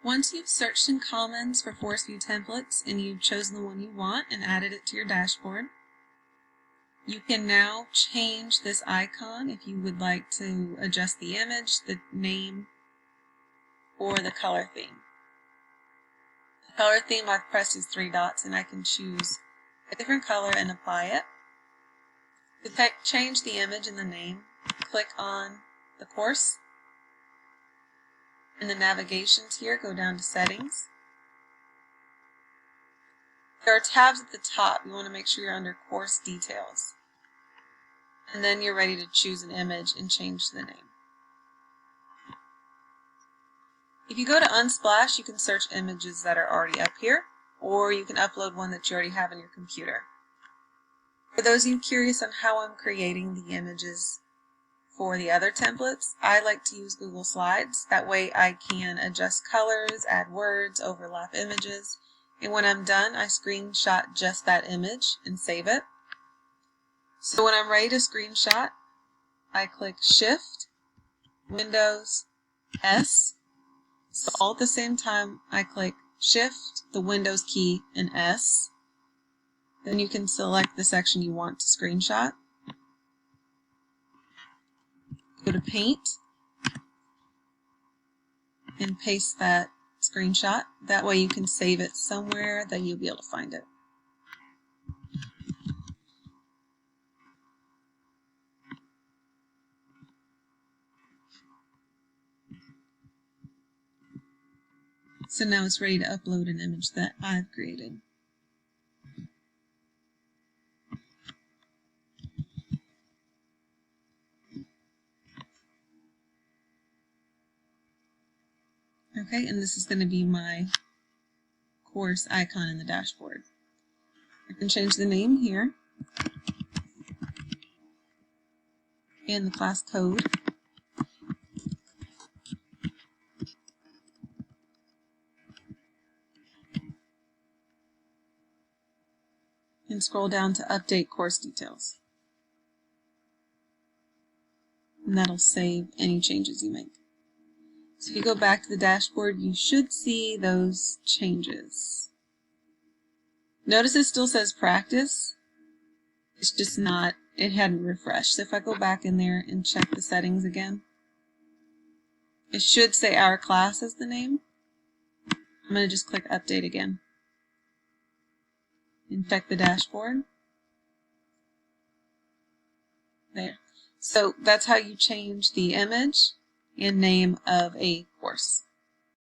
Once you've searched in Commons for Force View templates and you've chosen the one you want and added it to your dashboard, you can now change this icon if you would like to adjust the image, the name, or the color theme. The color theme I've pressed is 3 dots and I can choose a different color and apply it. To change the image and the name, click on the course. In the navigations here, go down to Settings. There are tabs at the top. You want to make sure you're under Course Details. And then you're ready to choose an image and change the name. If you go to Unsplash, you can search images that are already up here, or you can upload one that you already have on your computer. For those of you curious on how I'm creating the images for the other templates, I like to use Google Slides. That way I can adjust colors, add words, overlap images, and when I'm done, I screenshot just that image and save it. So when I'm ready to screenshot, I click Shift, Windows, S. So all at the same time, I click Shift, the Windows key, and S. Then you can select the section you want to screenshot. Go to Paint and paste that screenshot. That way you can save it somewhere that you'll be able to find it. So now it's ready to upload an image that I've created. Okay, and this is going to be my course icon in the dashboard. I can change the name here and the class code. And scroll down to Update Course Details. And that'll save any changes you make. So if you go back to the dashboard, you should see those changes. Notice it still says practice. It's just not, it hadn't refreshed. So if I go back in there and check the settings again, it should say our class as the name. I'm going to just click Update again and check the dashboard. There. So that's how you change the image and name of a course.